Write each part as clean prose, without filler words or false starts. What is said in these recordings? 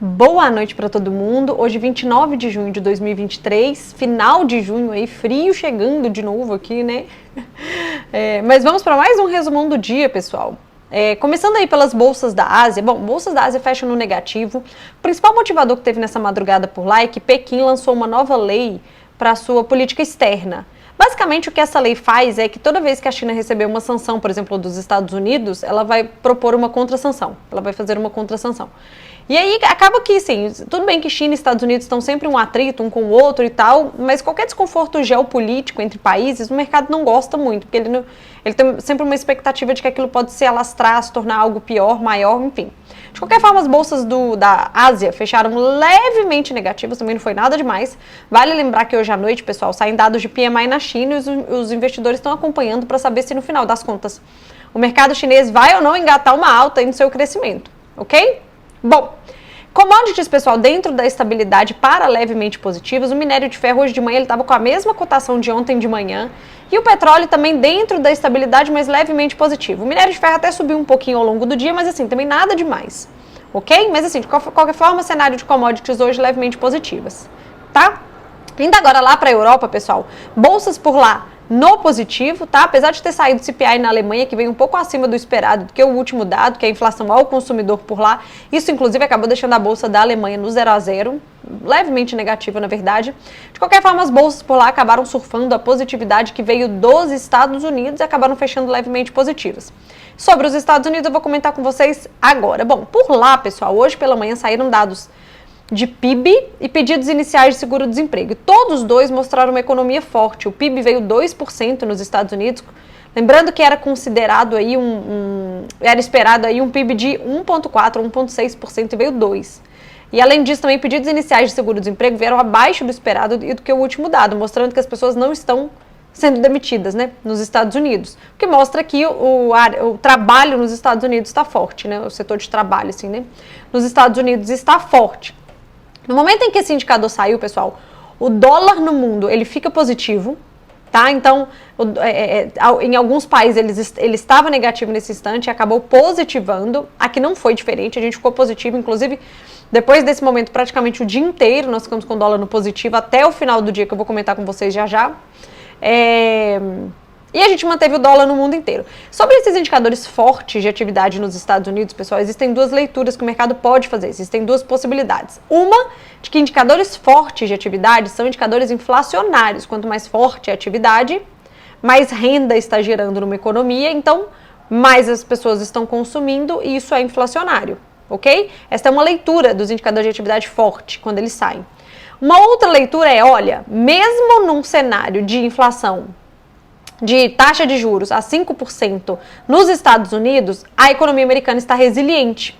Boa noite para todo mundo. Hoje, 29 de junho de 2023, final de junho aí, frio chegando de novo aqui, né? Mas vamos para mais um resumão do dia, pessoal. Começando aí pelas bolsas da Ásia. Bom, bolsas da Ásia fecham no negativo. O principal motivador que teve nessa madrugada por lá é que Pequim lançou uma nova lei para a sua política externa. Basicamente, o que essa lei faz é que toda vez que a China receber uma sanção, por exemplo, dos Estados Unidos, ela vai propor uma contra-sanção. Ela vai fazer uma contra-sanção. E aí acaba que, sim, tudo bem que China e Estados Unidos estão sempre um atrito um com o outro e tal, mas qualquer desconforto geopolítico entre países, o mercado não gosta muito, porque ele tem sempre uma expectativa de que aquilo pode se alastrar, se tornar algo pior, maior, enfim. De qualquer forma, as bolsas da Ásia fecharam levemente negativas, também não foi nada demais. Vale lembrar que hoje à noite, pessoal, saem dados de PMI na China e os investidores estão acompanhando para saber se no final das contas o mercado chinês vai ou não engatar uma alta aí no seu crescimento, ok? Bom, commodities, pessoal, dentro da estabilidade para levemente positivas, o minério de ferro hoje de manhã ele estava com a mesma cotação de ontem de manhã e o petróleo também dentro da estabilidade, mas levemente positivo. O minério de ferro até subiu um pouquinho ao longo do dia, mas assim, também nada demais, ok? Mas assim, de qualquer forma, cenário de commodities hoje levemente positivas, tá? Indo agora lá para a Europa, pessoal, bolsas por lá no positivo, tá? Apesar de ter saído o CPI na Alemanha, que veio um pouco acima do esperado do que o último dado, que é a inflação ao consumidor por lá, isso inclusive acabou deixando a bolsa da Alemanha no 0 a 0, levemente negativa na verdade. De qualquer forma, as bolsas por lá acabaram surfando a positividade que veio dos Estados Unidos e acabaram fechando levemente positivas. Sobre os Estados Unidos eu vou comentar com vocês agora. Bom, por lá, pessoal, hoje pela manhã saíram dados de PIB e pedidos iniciais de seguro-desemprego. Todos dois mostraram uma economia forte. O PIB veio 2% nos Estados Unidos, lembrando que era considerado aí era esperado aí um PIB de 1,4%, 1,6% e veio 2%. E além disso, também pedidos iniciais de seguro-desemprego vieram abaixo do esperado e do que o último dado, mostrando que as pessoas não estão sendo demitidas, né, nos Estados Unidos. O que mostra que o trabalho nos Estados Unidos está forte, né, o setor de trabalho, assim, né, nos Estados Unidos está forte. No momento em que esse indicador saiu, pessoal, o dólar no mundo, ele fica positivo, tá? Então, em alguns países ele estava negativo nesse instante e acabou positivando. Aqui não foi diferente, a gente ficou positivo, inclusive, depois desse momento, praticamente o dia inteiro, nós ficamos com o dólar no positivo até o final do dia, que eu vou comentar com vocês já já. E a gente manteve o dólar no mundo inteiro. Sobre esses indicadores fortes de atividade nos Estados Unidos, pessoal, existem duas leituras que o mercado pode fazer, existem duas possibilidades. Uma, de que indicadores fortes de atividade são indicadores inflacionários. Quanto mais forte a atividade, mais renda está gerando numa economia, então mais as pessoas estão consumindo e isso é inflacionário, ok? Esta é uma leitura dos indicadores de atividade forte, quando eles saem. Uma outra leitura é, olha, mesmo num cenário de inflação de taxa de juros a 5% nos Estados Unidos, a economia americana está resiliente.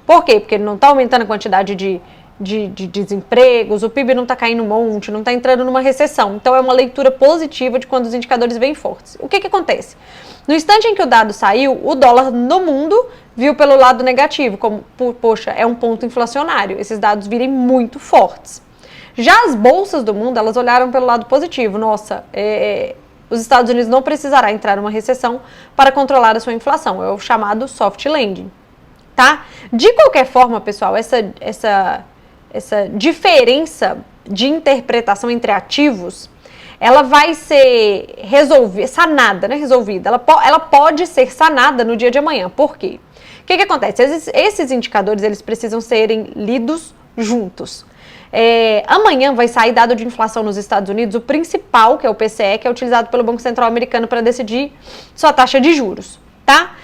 Por quê? Porque não está aumentando a quantidade de desempregos, o PIB não está caindo um monte, não está entrando numa recessão. Então é uma leitura positiva de quando os indicadores vêm fortes. O que acontece? No instante em que o dado saiu, o dólar no mundo viu pelo lado negativo, como, poxa, é um ponto inflacionário, esses dados virem muito fortes. Já as bolsas do mundo, elas olharam pelo lado positivo, nossa, os Estados Unidos não precisará entrar numa recessão para controlar a sua inflação. É o chamado soft landing, tá? De qualquer forma, pessoal, essa diferença de interpretação entre ativos, ela vai ser sanada, né? Resolvida. Ela pode ser sanada no dia de amanhã. Por quê? O que acontece? Esses indicadores, eles precisam serem lidos juntos. Amanhã vai sair dado de inflação nos Estados Unidos, o principal, que é o PCE, que é utilizado pelo Banco Central americano para decidir sua taxa de juros, tá?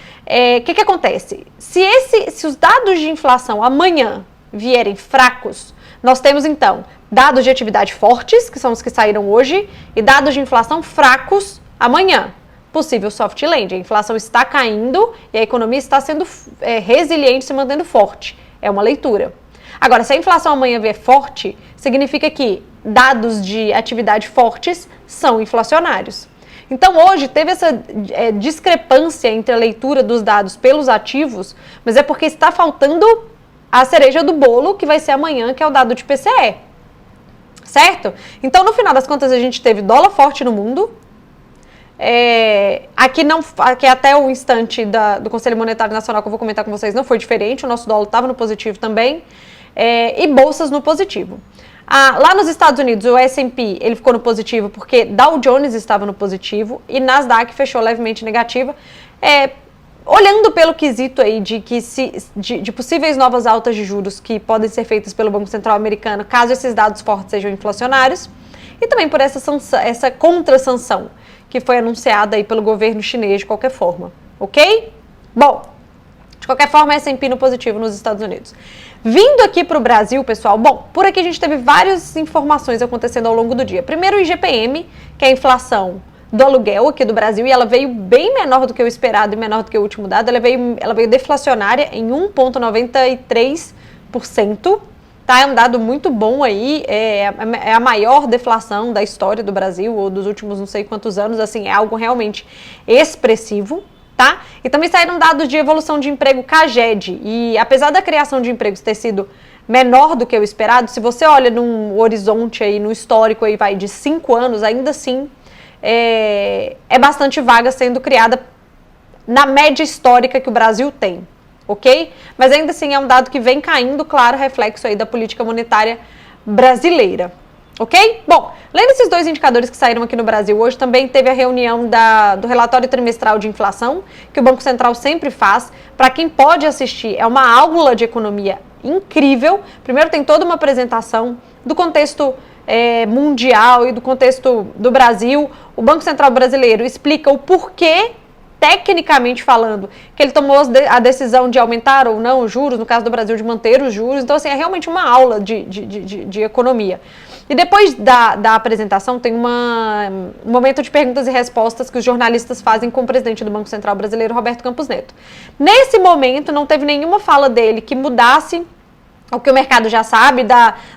O que acontece? Se os dados de inflação amanhã vierem fracos, nós temos então dados de atividade fortes, que são os que saíram hoje, e dados de inflação fracos amanhã. Possível soft landing, a inflação está caindo e a economia está sendo resiliente, se mantendo forte. É uma leitura. Agora, se a inflação amanhã vier forte, significa que dados de atividade fortes são inflacionários. Então, hoje teve essa discrepância entre a leitura dos dados pelos ativos, mas é porque está faltando a cereja do bolo, que vai ser amanhã, que é o dado de PCE. Certo? Então, no final das contas, a gente teve dólar forte no mundo. Aqui até o instante do Conselho Monetário Nacional, que eu vou comentar com vocês, não foi diferente. O nosso dólar estava no positivo também. e bolsas no positivo. Lá nos Estados Unidos, o S&P ele ficou no positivo porque Dow Jones estava no positivo e Nasdaq fechou levemente negativa, olhando pelo quesito aí de possíveis novas altas de juros que podem ser feitas pelo Banco Central americano, caso esses dados fortes sejam inflacionários, e também por essa contra-sanção que foi anunciada aí pelo governo chinês de qualquer forma, ok? Bom, de qualquer forma, S&P no positivo nos Estados Unidos. Vindo aqui para o Brasil, pessoal, bom, por aqui a gente teve várias informações acontecendo ao longo do dia. Primeiro, o IGPM, que é a inflação do aluguel aqui do Brasil, e ela veio bem menor do que o esperado e menor do que o último dado. Ela veio deflacionária em 1,93%, tá? É um dado muito bom aí, é a maior deflação da história do Brasil, ou dos últimos não sei quantos anos, assim, é algo realmente expressivo. Tá? E também saíram dados de evolução de emprego CAGED, e apesar da criação de empregos ter sido menor do que o esperado, se você olha num horizonte aí, no histórico aí, vai de 5 anos, ainda assim é bastante vaga sendo criada na média histórica que o Brasil tem, ok? Mas ainda assim é um dado que vem caindo, claro, reflexo aí da política monetária brasileira. Ok? Bom, além desses dois indicadores que saíram aqui no Brasil hoje, também teve a reunião do relatório trimestral de inflação, que o Banco Central sempre faz. Para quem pode assistir, é uma aula de economia incrível. Primeiro tem toda uma apresentação do contexto mundial e do contexto do Brasil. O Banco Central brasileiro explica o porquê, tecnicamente falando, que ele tomou a decisão de aumentar ou não os juros, no caso do Brasil, de manter os juros. Então, assim, é realmente uma aula de economia. E depois da apresentação tem um momento de perguntas e respostas que os jornalistas fazem com o presidente do Banco Central brasileiro, Roberto Campos Neto. Nesse momento não teve nenhuma fala dele que mudasse o que o mercado já sabe,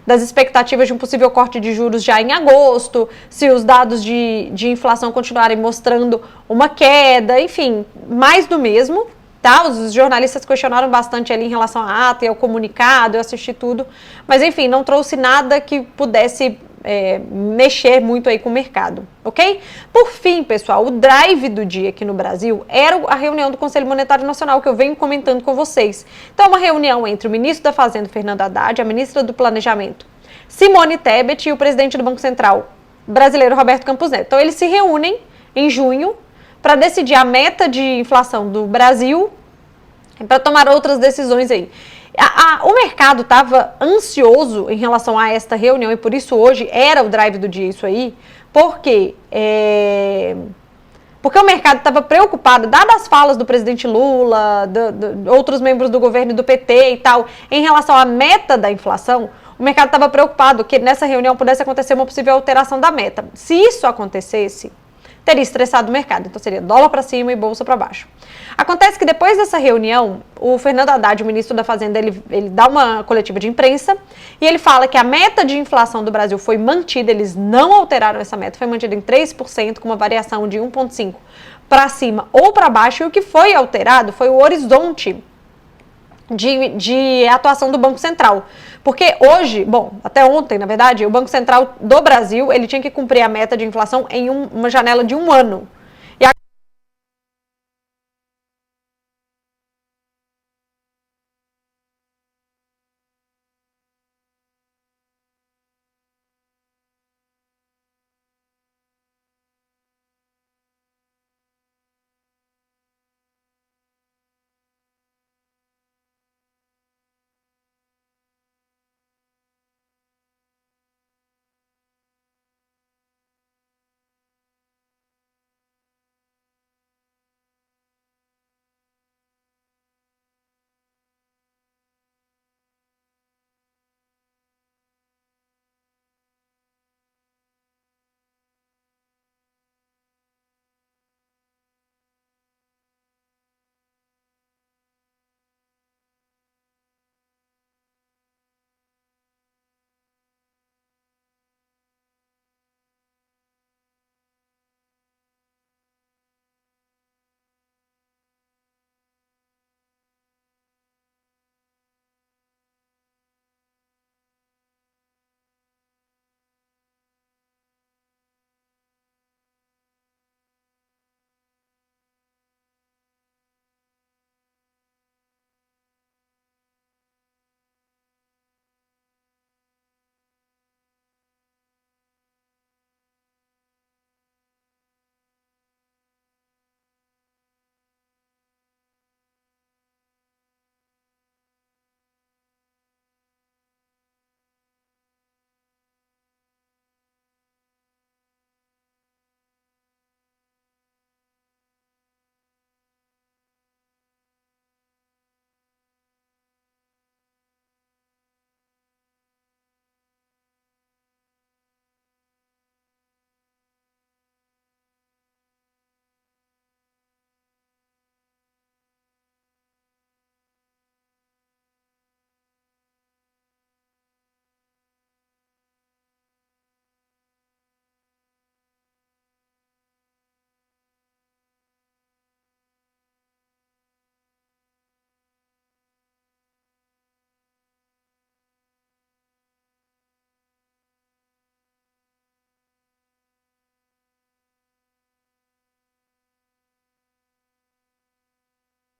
das expectativas de um possível corte de juros já em agosto, se os dados de inflação continuarem mostrando uma queda, enfim, mais do mesmo. Tá? Os jornalistas questionaram bastante ali em relação à ata e ao comunicado, eu assisti tudo, mas enfim, não trouxe nada que pudesse mexer muito aí com o mercado, ok? Por fim, pessoal, o drive do dia aqui no Brasil era a reunião do Conselho Monetário Nacional, que eu venho comentando com vocês. Então, uma reunião entre o ministro da Fazenda, Fernando Haddad, a ministra do Planejamento, Simone Tebet, e o presidente do Banco Central brasileiro, Roberto Campos Neto. Então, eles se reúnem em junho para decidir a meta de inflação do Brasil, para tomar outras decisões aí. O mercado estava ansioso em relação a esta reunião, e por isso hoje era o drive do dia isso aí, porque o mercado estava preocupado, dadas as falas do presidente Lula, de outros membros do governo e do PT e tal, em relação à meta da inflação. O mercado estava preocupado que nessa reunião pudesse acontecer uma possível alteração da meta. Se isso acontecesse, teria estressado o mercado, então seria dólar para cima e bolsa para baixo. Acontece que depois dessa reunião, o Fernando Haddad, o ministro da Fazenda, ele dá uma coletiva de imprensa e ele fala que a meta de inflação do Brasil foi mantida, eles não alteraram essa meta, foi mantida em 3%, com uma variação de 1,5% para cima ou para baixo, e o que foi alterado foi o horizonte de atuação do Banco Central. Porque hoje, bom, até ontem, na verdade, o Banco Central do Brasil, ele tinha que cumprir a meta de inflação em uma janela de 1 ano.